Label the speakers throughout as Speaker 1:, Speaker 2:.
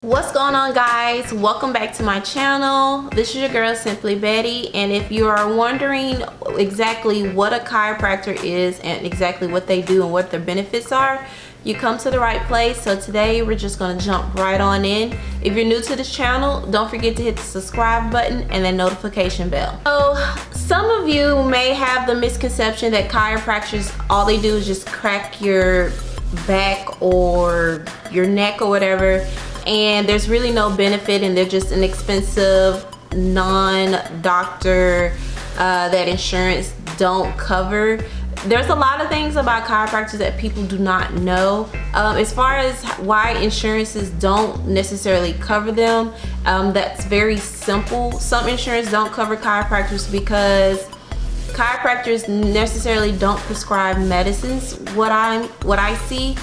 Speaker 1: What's going on, guys? Welcome back to my channel. This is your girl Simply Betty, and if you are wondering exactly what a chiropractor is and exactly what they do and what their benefits are, you come to the right place. So today we're just going to jump right on in. If you're new to this channel, don't forget to hit the subscribe button and the notification bell. So some of you may have the misconception that chiropractors, all they do is just crack your back or your neck or whatever, and there's really no benefit, and they're just an expensive non-doctor that insurance don't cover. There's a lot of things about chiropractors that people do not know. As far as why insurances don't necessarily cover them, that's very simple. Some insurance don't cover chiropractors because chiropractors necessarily don't prescribe medicines, what I see.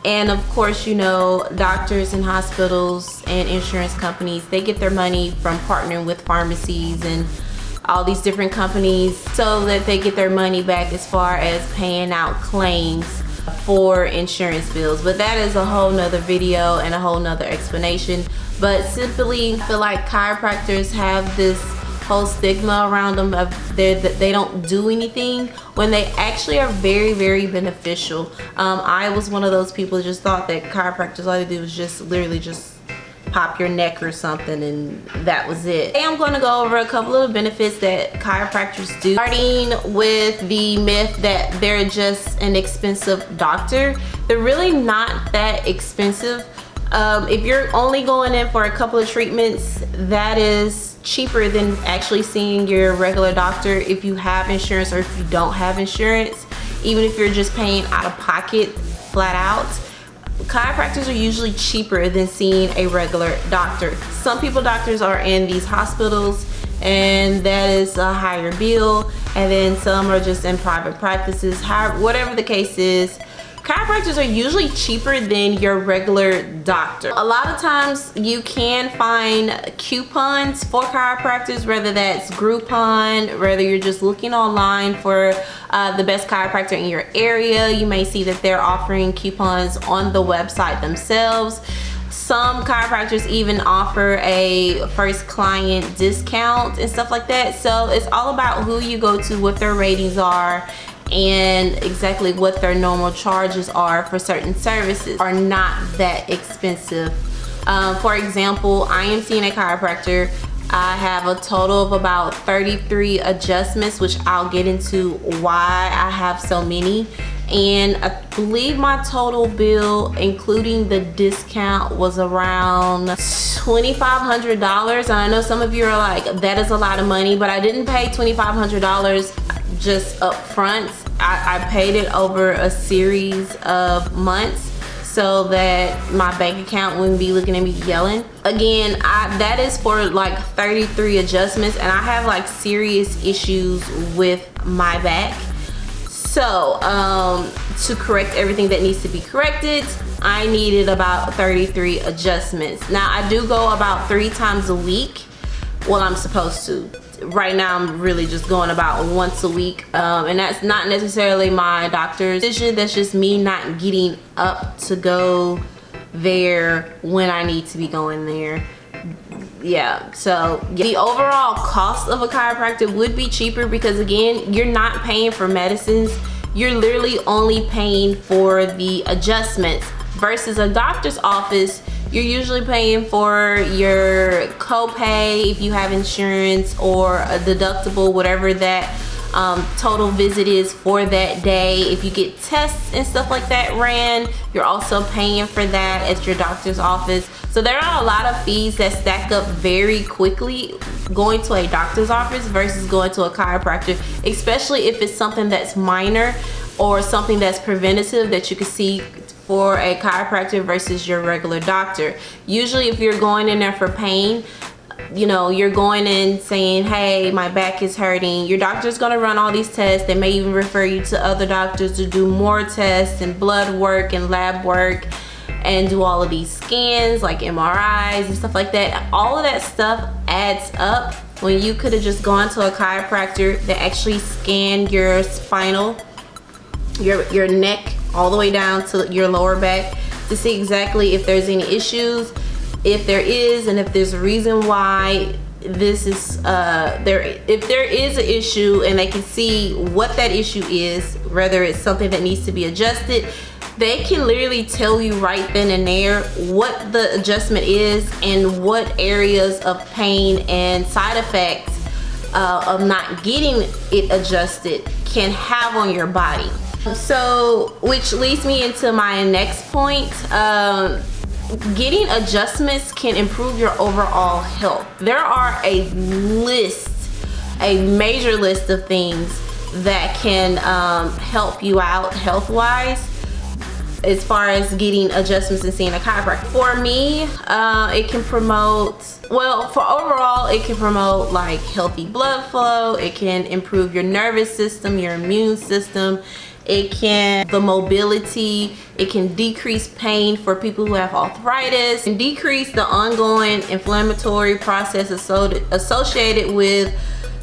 Speaker 1: And of course, you know, doctors and hospitals and insurance companies, they get their money from partnering with pharmacies and all these different companies so that they get their money back as far as paying out claims for insurance bills. But that is a whole nother video and a whole nother explanation. But simply feel like chiropractors have this whole stigma around them of they don't do anything, when they actually are very, very beneficial. I was one of those people who just thought that chiropractors, all they do was just literally just pop your neck or something and that was it. Today I'm going to go over a couple of benefits that chiropractors do, starting with the myth that they're just an expensive doctor. They're really not that expensive. If you're only going in for a couple of treatments, that is cheaper than actually seeing your regular doctor if you have insurance or if you don't have insurance. Even if you're just paying out of pocket flat out, chiropractors are usually cheaper than seeing a regular doctor. Some doctors are in these hospitals and that is a higher bill, and then some are just in private practices. However, whatever the case is, chiropractors are usually cheaper than your regular doctor. A lot of times you can find coupons for chiropractors, whether that's Groupon, whether you're just looking online for the best chiropractor in your area. You may see that they're offering coupons on the website themselves. Some chiropractors even offer a first client discount and stuff like that. So it's all about who you go to, what their ratings are, and exactly what their normal charges are for certain services are not that expensive. For example, I am seeing a chiropractor. I have a total of about 33 adjustments, which I'll get into why I have so many. And I believe my total bill, including the discount, was around $2,500. And I know some of you are like, that is a lot of money, but I didn't pay $2,500 just up front. I paid it over a series of months so that my bank account wouldn't be looking at me yelling. Again, that is for like 33 adjustments, and I have like serious issues with my back. So to correct everything that needs to be corrected, I needed about 33 adjustments. Now I do go about 3 times a week. Well, I'm supposed to. Right now I'm really just going about once a week, and that's not necessarily my doctor's decision. That's just me not getting up to go there when I need to be going there. Yeah, so the overall cost of a chiropractor would be cheaper because, again, you're not paying for medicines. You're literally only paying for the adjustments, versus a doctor's office. You're usually paying for your copay if you have insurance, or a deductible, whatever that total visit is for that day. If you get tests and stuff like that ran, you're also paying for that at your doctor's office. So there are a lot of fees that stack up very quickly going to a doctor's office versus going to a chiropractor, especially if it's something that's minor or something that's preventative that you can see for a chiropractor versus your regular doctor. Usually if you're going in there for pain, you know, you're going in saying, hey, my back is hurting. Your doctor's gonna run all these tests. They may even refer you to other doctors to do more tests and blood work and lab work and do all of these scans like MRIs and stuff like that. All of that stuff adds up when you could have just gone to a chiropractor that actually scanned your spinal, your neck all the way down to your lower back to see exactly if there's any issues. if there is, and if there's a reason why this is if there is an issue, and they can see what that issue is, whether it's something that needs to be adjusted, they can literally tell you right then and there what the adjustment is and what areas of pain and side effects of not getting it adjusted can have on your body. So, which leads me into my next point. Getting adjustments can improve your overall health. There are a major list of things that can help you out health-wise as far as getting adjustments and seeing a chiropractor. For me, it can promote, well, for overall, it can promote like healthy blood flow. It can improve your nervous system, your immune system. It can, the mobility, it can decrease pain for people who have arthritis, and decrease the ongoing inflammatory process associated with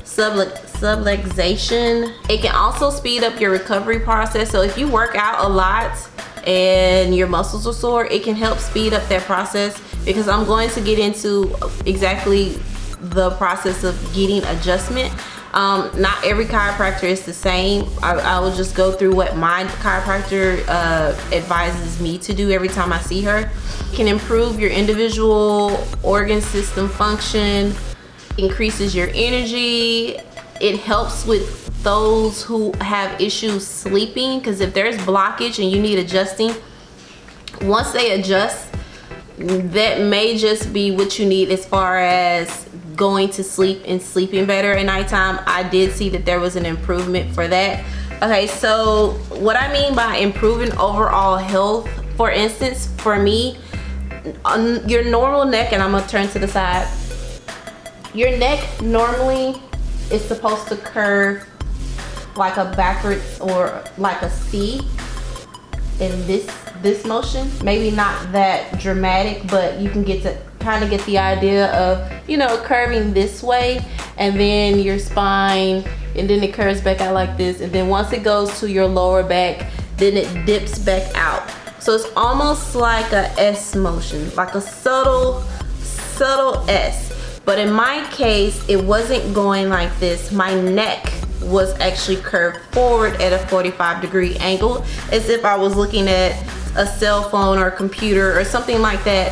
Speaker 1: subluxation. It can also speed up your recovery process. So if you work out a lot and your muscles are sore, it can help speed up that process, because I'm going to get into exactly the process of getting adjustment. Not every chiropractor is the same. I will just go through what my chiropractor advises me to do every time I see her. It can improve your individual organ system function, increases your energy. It helps with those who have issues sleeping, because if there's blockage and you need adjusting, once they adjust, that may just be what you need as far as going to sleep and sleeping better at nighttime. I did see that there was an improvement for that. Okay, so what I mean by improving overall health, for instance, for me, on your normal neck, and I'm gonna turn to the side, your neck normally is supposed to curve like a backwards or like a C in this motion. Maybe not that dramatic, but you can get to kind of get the idea of, you know, curving this way, and then your spine, and then it curves back out like this, and then once it goes to your lower back, then it dips back out. So it's almost like a S motion, like a subtle S. But in my case, it wasn't going like this. My neck was actually curved forward at a 45-degree angle, as if I was looking at a cell phone or a computer or something like that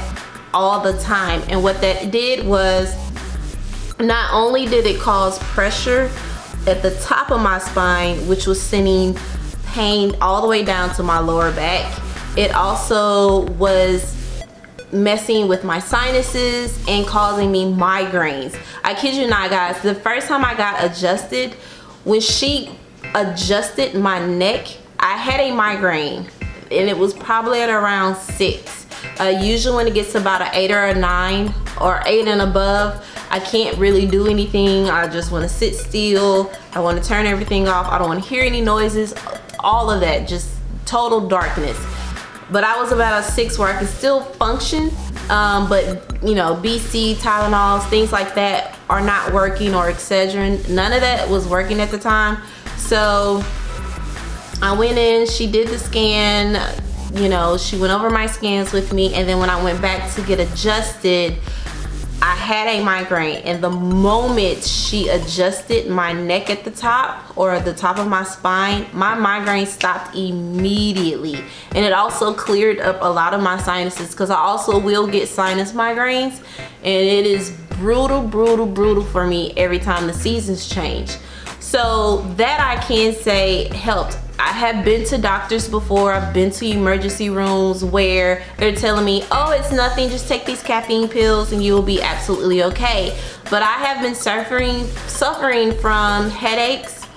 Speaker 1: all the time. And what that did was, not only did it cause pressure at the top of my spine, which was sending pain all the way down to my lower back, it also was messing with my sinuses and causing me migraines. I kid you not, guys, the first time I got adjusted, when she adjusted my neck, I had a migraine, and it was probably at around 6. Usually when it gets to about an 8 or a 9 or 8 and above, I can't really do anything. I just want to sit still. I want to turn everything off. I don't want to hear any noises, all of that, just total darkness. But I was about a 6 where I could still function, but you know, BC, Tylenols, things like that are not working, or Excedrin, none of that was working at the time. So I went in, she did the scan, you know, she went over my scans with me, and then when I went back to get adjusted, I had a migraine, and the moment she adjusted my neck at the top, or the top of my spine, my migraine stopped immediately. And it also cleared up a lot of my sinuses, because I also will get sinus migraines, and it is brutal for me every time the seasons change. So that I can say helped. I have been to doctors before. I've been to emergency rooms where they're telling me, oh, it's nothing, just take these caffeine pills and you will be absolutely okay. But I have been suffering from headaches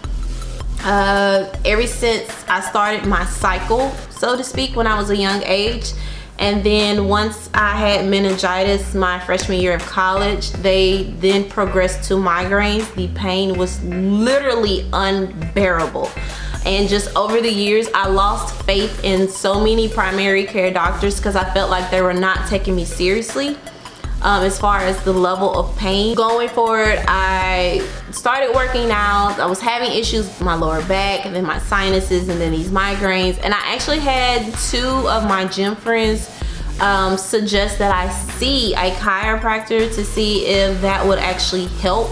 Speaker 1: ever since I started my cycle, so to speak, when I was a young age. And then once I had meningitis my freshman year of college, they then progressed to migraines. The pain was literally unbearable. And just over the years, I lost faith in so many primary care doctors, because I felt like they were not taking me seriously as far as the level of pain. Going forward, I started working out. I was having issues with my lower back, and then my sinuses, and then these migraines. And I actually had 2 of my gym friends suggest that I see a chiropractor to see if that would actually help.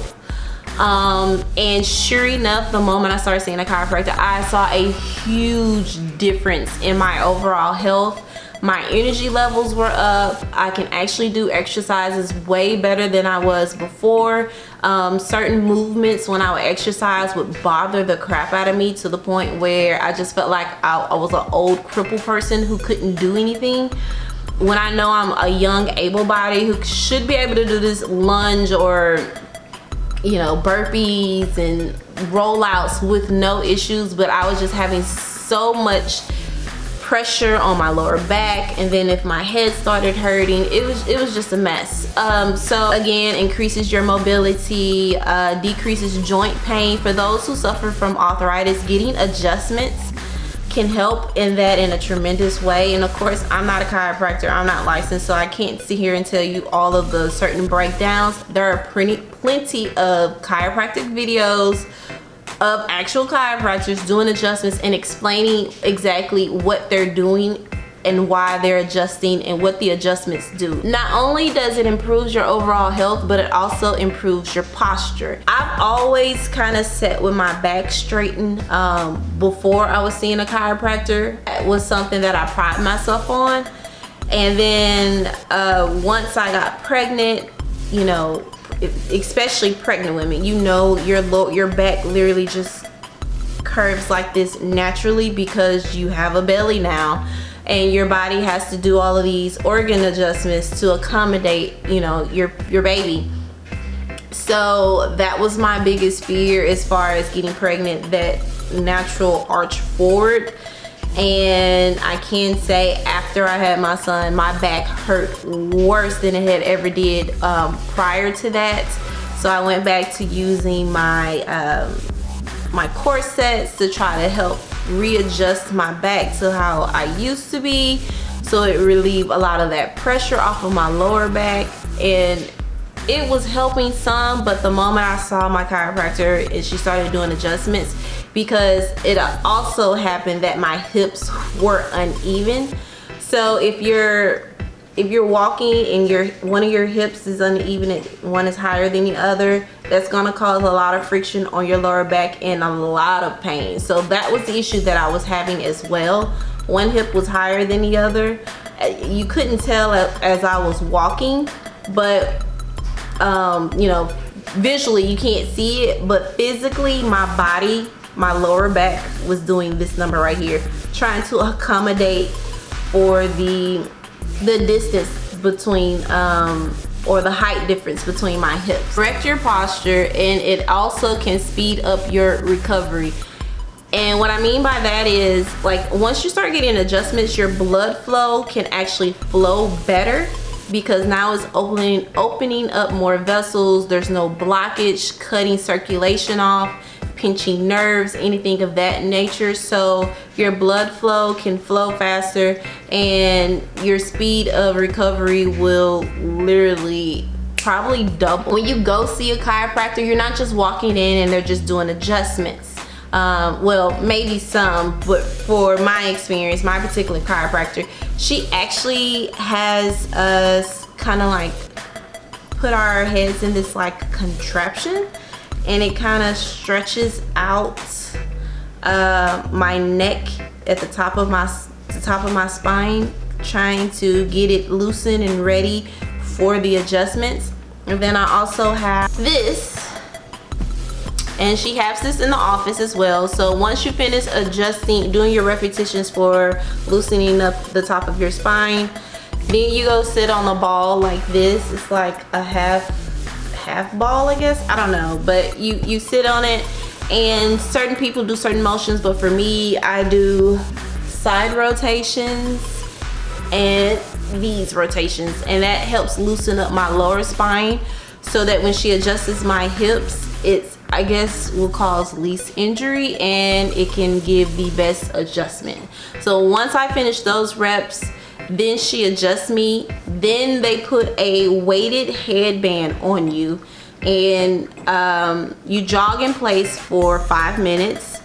Speaker 1: And sure enough, the moment I started seeing a chiropractor, I saw a huge difference in my overall health. My energy levels were up. I can actually do exercises way better than I was before. Certain movements when I would exercise would bother the crap out of me, to the point where I just felt like I was an old crippled person who couldn't do anything. When I know I'm a young able-bodied who should be able to do this lunge or, you know, burpees and rollouts with no issues, but I was just having so much pressure on my lower back, and then if my head started hurting, it was just a mess. So again, increases your mobility, decreases joint pain. For those who suffer from arthritis, getting adjustments can help in that in a tremendous way. And of course, I'm not a chiropractor, I'm not licensed, so I can't sit here and tell you all of the certain breakdowns. There are plenty of chiropractic videos of actual chiropractors doing adjustments and explaining exactly what they're doing and why they're adjusting and what the adjustments do. Not only does it improve your overall health, but it also improves your posture. I've always kind of sat with my back straightened before I was seeing a chiropractor. It was something that I pride myself on. And then once I got pregnant, you know, especially pregnant women, you know, your back literally just curves like this naturally because you have a belly now, and your body has to do all of these organ adjustments to accommodate, you know, your baby. So that was my biggest fear as far as getting pregnant, that natural arch forward. And I can say after I had my son, my back hurt worse than it had ever did prior to that. So I went back to using my my corsets to try to help readjust my back to how I used to be, so it relieved a lot of that pressure off of my lower back, and it was helping some. But the moment I saw my chiropractor and she started doing adjustments, because it also happened that my hips were uneven. So if you're walking and one of your hips is uneven, one is higher than the other, that's gonna cause a lot of friction on your lower back and a lot of pain. So that was the issue that I was having as well. One hip was higher than the other. You couldn't tell as I was walking, but you know, visually you can't see it, but physically my body, my lower back was doing this number right here, trying to accommodate for the distance between or the height difference between my hips. Correct your posture, and it also can speed up your recovery. And what I mean by that is, like, once you start getting adjustments, your blood flow can actually flow better, because now it's opening up more vessels. There's no blockage, cutting circulation off, pinching nerves, anything of that nature. So your blood flow can flow faster, and your speed of recovery will literally probably double. When you go see a chiropractor, you're not just walking in and they're just doing adjustments. Well, maybe some, but for my experience, my particular chiropractor, she actually has us kind of like put our heads in this like contraption, and it kind of stretches out my neck at the top of my spine, trying to get it loosened and ready for the adjustments. And then I also have this, and she has this in the office as well. So once you finish doing your repetitions for loosening up the top of your spine, then you go sit on a ball like this. It's like a half ball, I guess, I don't know, but you sit on it, and certain people do certain motions, but for me, I do side rotations and these rotations, and that helps loosen up my lower spine, so that when she adjusts my hips, it's, I guess, will cause least injury, and it can give the best adjustment. So once I finish those reps, then she adjusts me, then they put a weighted headband on you, and you jog in place for 5 minutes,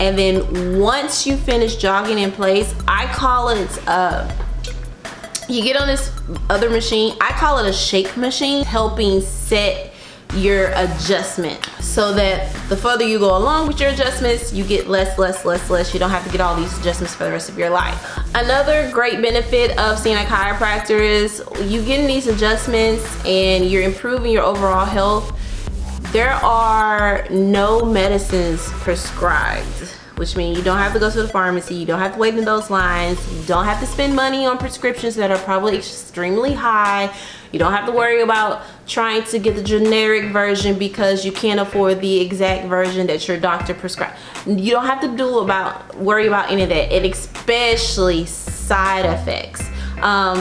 Speaker 1: and then once you finish jogging in place, I call it You get on this other machine, I call it a shake machine, helping set your adjustment so that the further you go along with your adjustments, you get less. You don't have to get all these adjustments for the rest of your life. Another great benefit of seeing a chiropractor is you getting these adjustments and you're improving your overall health. There are no medicines prescribed, which means you don't have to go to the pharmacy, you don't have to wait in those lines, you don't have to spend money on prescriptions that are probably extremely high. You don't have to worry about trying to get the generic version because you can't afford the exact version that your doctor prescribed. You don't have to worry about any of that, and especially side effects.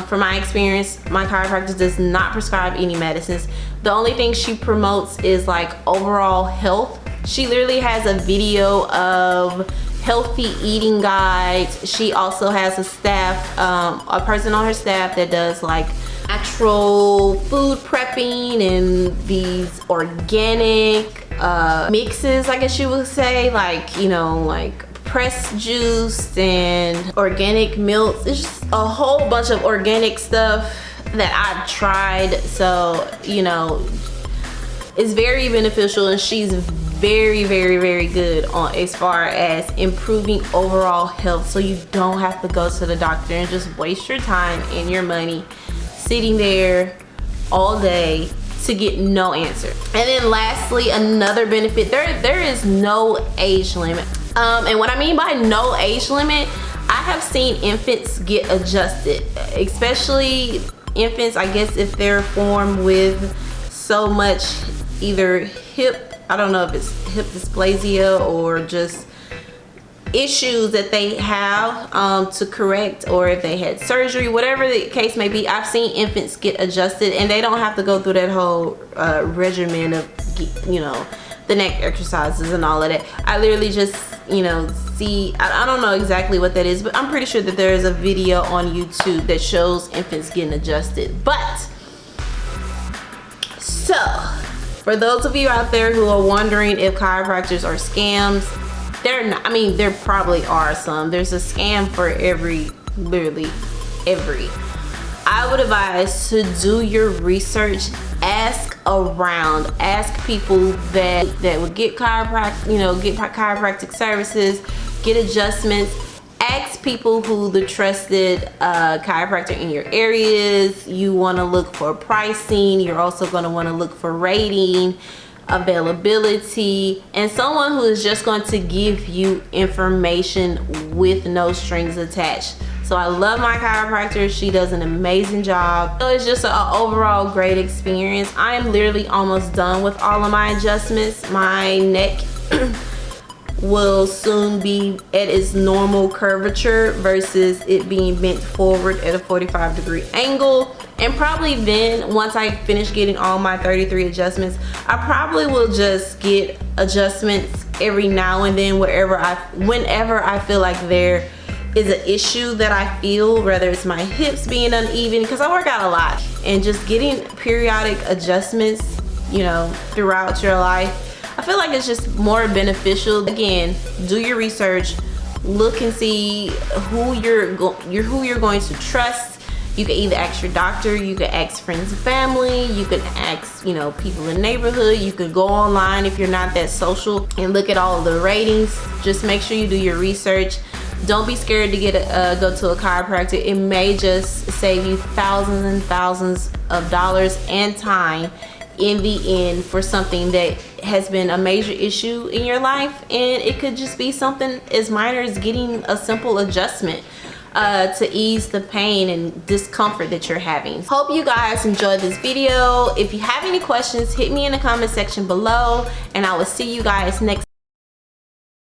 Speaker 1: From my experience, my chiropractor does not prescribe any medicines. The only thing she promotes is like overall health. She literally has a video of healthy eating guides. She also has a staff, a person on her staff that does like natural food prepping and these organic mixes, I guess you would say, like, you know, like pressed juice and organic milks. It's just a whole bunch of organic stuff that I've tried. So, you know, it's very beneficial, and she's very good on as far as improving overall health, so you don't have to go to the doctor and just waste your time and your money sitting there all day to get no answer. And then lastly, another benefit, there is no age limit. And what I mean by no age limit, I have seen infants get adjusted, especially infants, I guess, if they're formed with so much either hip, I don't know if it's hip dysplasia or just issues that they have to correct, or if they had surgery, whatever the case may be. I've seen infants get adjusted and they don't have to go through that whole regimen of, you know, the neck exercises and all of that. I literally just, you know, see, I don't know exactly what that is, but I'm pretty sure that there is a video on YouTube that shows infants getting adjusted. But so for those of you out there who are wondering if chiropractors are scams, they're not. I mean, there probably are some. There's a scam for literally every. I would advise to do your research, ask around, ask people that would get chiropractic services, get adjustments. Ask people who the trusted chiropractor in your areas. You want to look for pricing. You're also going to want to look for rating, availability, and someone who is just going to give you information with no strings attached. So I love my chiropractor. She does an amazing job. So it's just an overall great experience. I am literally almost done with all of my adjustments. My neck will soon be at its normal curvature versus it being bent forward at a 45-degree angle. And probably then, once I finish getting all my 33 adjustments, I probably will just get adjustments every now and then whenever I feel like there is an issue that I feel, whether it's my hips being uneven, because I work out a lot, and just getting periodic adjustments, you know, throughout your life, I feel like it's just more beneficial. Again, do your research, look and see who you're going to trust. You can either ask your doctor, you can ask friends and family, you can ask, you know, people in the neighborhood. You could go online if you're not that social and look at all of the ratings. Just make sure you do your research. Don't be scared to go to a chiropractor. It may just save you thousands and thousands of dollars and time in the end for something that has been a major issue in your life, and it could just be something as minor as getting a simple adjustment to ease the pain and discomfort that you're having. Hope you guys enjoyed this video. If you have any questions, hit me in the comment section below, and I will see you guys next